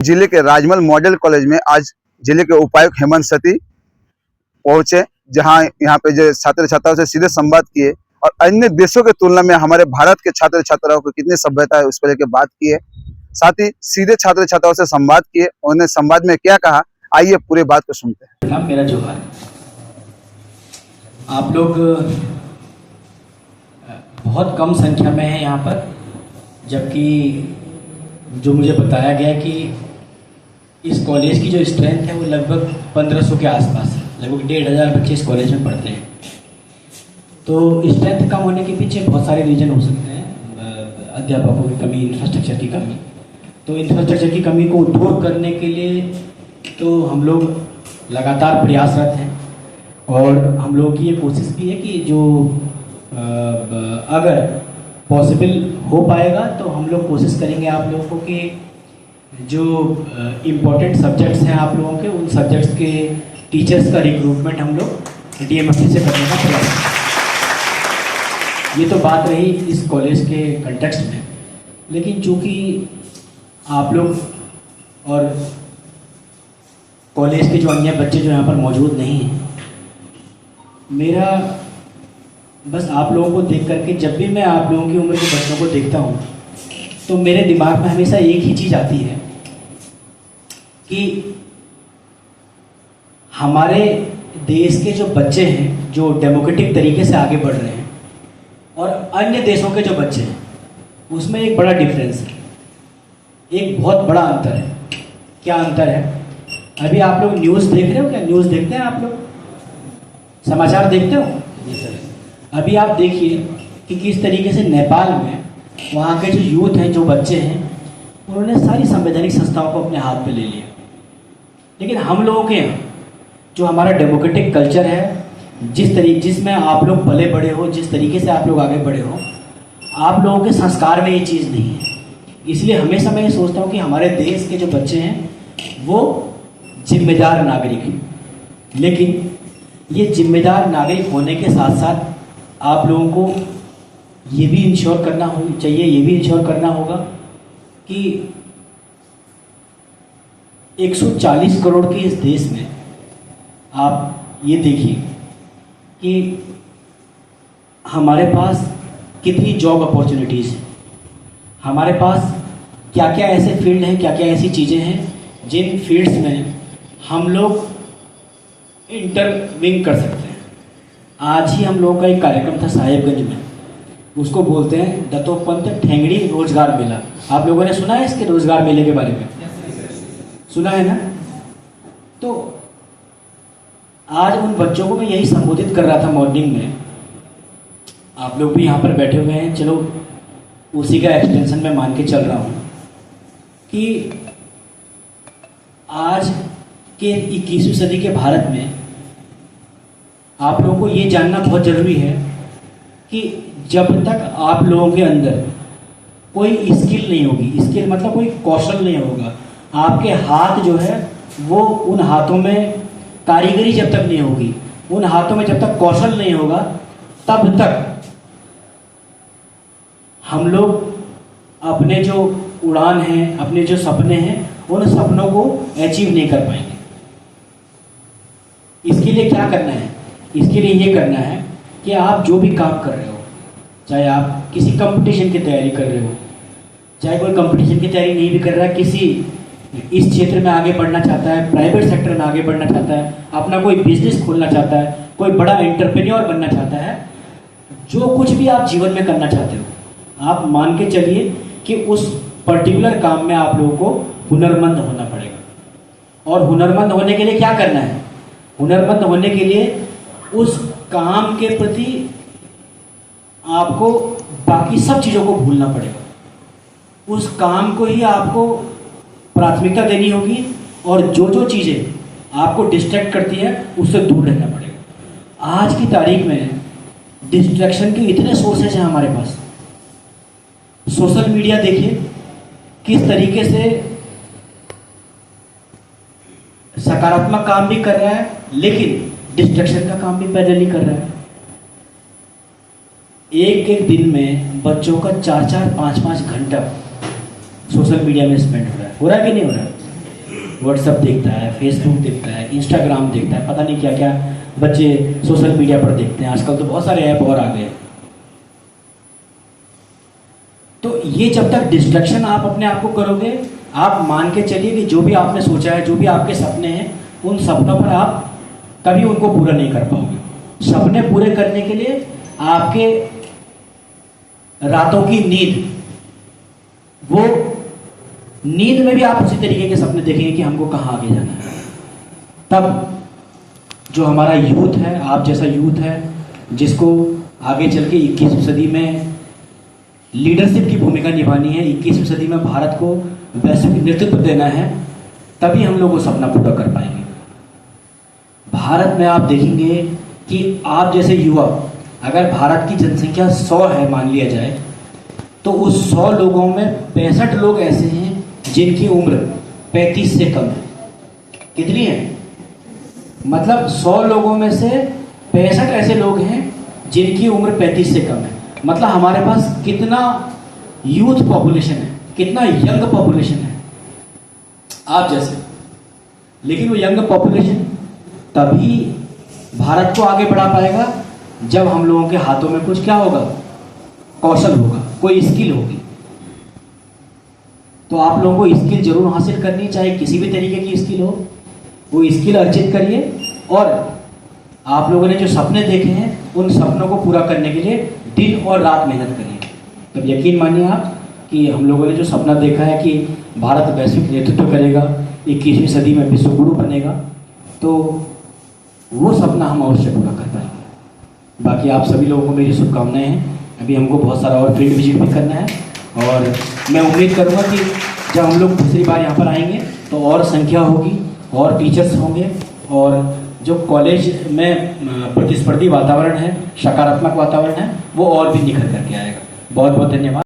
जिले के राजमहल model college में आज जिले के उपायुक्त हेमंत सती पहुंचे, जहां यहाँ पे जो छात्र छात्राओं से सीधे संवाद किए और अन्य देशों की तुलना में हमारे भारत के छात्र छात्राओं को कितनी सभ्यता है उसको लेकर बात की है। साथ ही सीधे छात्र छात्राओं से संवाद किए, उन्होंने संवाद में क्या कहा, आइए पूरी बात को सुनते हैं। मेरा जोहार। आप लोग बहुत कम संख्या में हैं यहाँ पर, जबकि जो मुझे बताया गया कि इस कॉलेज की जो स्ट्रेंथ है वो लगभग 1500 के आसपास है। लगभग 1500 बच्चे इस कॉलेज में पढ़ते हैं। तो स्ट्रेंथ कम होने के पीछे बहुत सारे रीजन हो सकते हैं, अध्यापकों की कमी, इंफ्रास्ट्रक्चर की कमी। तो इंफ्रास्ट्रक्चर की कमी को दूर करने के लिए तो हम लोग लगातार प्रयासरत हैं और हम लोगों की ये कोशिश भी है कि जो अगर पॉसिबल हो पाएगा तो हम लोग कोशिश करेंगे आप लोगों को कि जो इम्पोर्टेंट सब्जेक्ट्स हैं आप लोगों के, उन सब्जेक्ट्स के टीचर्स का रिक्रूटमेंट हम लोग डीएमएफटी से करने का प्रयास करें। ये तो बात रही इस कॉलेज के कंटेक्स्ट में, लेकिन चूँकि आप लोग और कॉलेज के जो अन्य बच्चे जो यहाँ पर मौजूद नहीं हैं, मेरा बस आप लोगों को देख करके, जब भी मैं आप लोगों की उम्र के बच्चों को देखता हूँ तो मेरे दिमाग में हमेशा एक ही चीज़ आती है कि हमारे देश के जो बच्चे हैं जो डेमोक्रेटिक तरीके से आगे बढ़ रहे हैं और अन्य देशों के जो बच्चे हैं, उसमें एक बड़ा डिफरेंस है, एक बहुत बड़ा अंतर है। क्या अंतर है? अभी आप लोग न्यूज़ देख रहे हो क्या? न्यूज़ देखते हैं आप लोग? समाचार देखते हो? अभी आप देखिए कि किस तरीके से नेपाल में वहाँ के जो यूथ हैं, जो बच्चे हैं, उन्होंने सारी संवैधानिक संस्थाओं को अपने हाथ में ले लिया। लेकिन हम लोगों के यहाँ जो हमारा डेमोक्रेटिक कल्चर है, जिसमें आप लोग पले बड़े हो, जिस तरीके से आप लोग आगे बढ़े हो, आप लोगों के संस्कार में ये चीज़ नहीं है। इसलिए हमेशा मैं ये सोचता हूँ कि हमारे देश के जो बच्चे हैं वो जिम्मेदार नागरिक हैं। लेकिन ये जिम्मेदार नागरिक होने के साथ साथ आप लोगों को ये भी इंश्योर करना चाहिए, ये भी इंश्योर करना होगा कि 140 करोड़ के इस देश में आप ये देखिए कि हमारे पास कितनी जॉब अपॉर्चुनिटीज़ हैं, हमारे पास क्या क्या ऐसे फील्ड हैं, क्या क्या ऐसी चीज़ें हैं जिन फील्ड्स में हम लोग इंटरविंग कर सकते हैं। आज ही हम लोगों का एक कार्यक्रम था साहेबगंज में, उसको बोलते हैं दत्तोपंत ठेंगड़ी रोजगार मेला। आप लोगों ने सुना है इसके रोजगार मेले के बारे में? सुना है ना? तो आज उन बच्चों को मैं यही संबोधित कर रहा था मॉर्निंग में। आप लोग भी यहाँ पर बैठे हुए हैं, चलो उसी का एक्सटेंशन में मान के चल रहा हूँ कि आज के 21वीं सदी के भारत में आप लोगों को ये जानना बहुत ज़रूरी है कि जब तक आप लोगों के अंदर कोई स्किल नहीं होगी, स्किल मतलब कोई कौशल नहीं होगा, आपके हाथ जो है वो उन हाथों में कारीगरी जब तक नहीं होगी, उन हाथों में जब तक कौशल नहीं होगा, तब तक हम लोग अपने जो उड़ान हैं, अपने जो सपने हैं, उन सपनों को अचीव नहीं कर पाएंगे। इसके लिए क्या करना है? इसके लिए ये करना है कि आप जो भी काम कर रहे हो, चाहे आप किसी कंपटीशन की तैयारी कर रहे हो, चाहे कोई कंपटीशन की तैयारी नहीं भी कर रहा है, किसी इस क्षेत्र में आगे बढ़ना चाहता है, प्राइवेट सेक्टर में आगे बढ़ना चाहता है, अपना कोई बिजनेस खोलना चाहता है, कोई बड़ा एंटरप्रेन्योर बनना चाहता है, जो कुछ भी आप जीवन में करना चाहते हो, आप मान के चलिए कि उस पर्टिकुलर काम में आप लोगों को हुनरमंद होना पड़ेगा। और हुनरमंद होने के लिए क्या करना है? हुनरमंद होने के लिए उस काम के प्रति आपको बाकी सब चीज़ों को भूलना पड़ेगा। उस काम को ही आपको प्राथमिकता देनी होगी और जो जो चीज़ें आपको डिस्ट्रैक्ट करती है उससे दूर रहना पड़ेगा। आज की तारीख में डिस्ट्रैक्शन के इतने सोर्सेज हैं हमारे पास। सोशल मीडिया देखिए किस तरीके से सकारात्मक काम भी कर रहा है, लेकिन डिस्ट्रैक्शन का काम भी पैदल ही कर रहा है। एक एक दिन में बच्चों का 4-4, 5-5 घंटा सोशल मीडिया में स्पेंड हो रहा है कि नहीं हो रहा है? व्हाट्सएप देखता है, फेसबुक देखता है, इंस्टाग्राम देखता है, पता नहीं क्या क्या बच्चे सोशल मीडिया पर देखते हैं। आजकल तो बहुत सारे ऐप और आ गए। तो ये जब तक डिस्ट्रक्शन आप अपने आप को करोगे, आप मान के चलिए कि जो भी आपने सोचा है, जो भी आपके सपने हैं, उन सपनों पर आप कभी उनको पूरा नहीं कर पाओगे। सपने पूरे करने के लिए आपके रातों की नींद, वो नींद में भी आप उसी तरीके के सपने देखेंगे कि हमको कहाँ आगे जाना है। तब जो हमारा यूथ है, आप जैसा यूथ है, जिसको आगे चल के 21वीं सदी में लीडरशिप की भूमिका निभानी है, 21वीं सदी में भारत को वैश्विक नेतृत्व देना है, तभी हम लोग वो सपना पूरा कर पाएंगे। भारत में आप देखेंगे कि आप जैसे युवा, अगर भारत की जनसंख्या 100 है मान लिया जाए, तो उस 100 लोगों में 65 लोग ऐसे हैं जिनकी उम्र 35 से कम है। कितनी है? मतलब 100 लोगों में से 65 ऐसे लोग हैं जिनकी उम्र 35 से कम है। मतलब हमारे पास कितना यूथ पॉपुलेशन है, कितना यंग पॉपुलेशन है आप जैसे। लेकिन वो यंग पॉपुलेशन तभी भारत को आगे बढ़ा पाएगा जब हम लोगों के हाथों में कुछ क्या होगा, कौशल होगा, कोई स्किल होगी। तो आप लोगों को स्किल जरूर हासिल करनी, चाहे किसी भी तरीके की स्किल हो, वो स्किल अर्जित करिए। और आप लोगों ने जो सपने देखे हैं, उन सपनों को पूरा करने के लिए दिन और रात मेहनत करिए। तब यकीन मानिए आप कि हम लोगों ने जो सपना देखा है कि भारत वैश्विक नेतृत्व करेगा, 21वीं सदी में विश्व गुरु बनेगा, तो वो सपना हम अवश्य पूरा कर पाएंगे। बाकी आप सभी लोगों को मेरी शुभकामनाएं हैं। अभी हमको बहुत सारा और फील्ड विजिट भी करना है, और मैं उम्मीद करूँगा कि जब हम लोग दूसरी बार यहाँ पर आएंगे तो और संख्या होगी, और टीचर्स होंगे, और जो कॉलेज में प्रतिस्पर्धी वातावरण है, सकारात्मक वातावरण है, वो और भी निखर करके आएगा। बहुत बहुत धन्यवाद।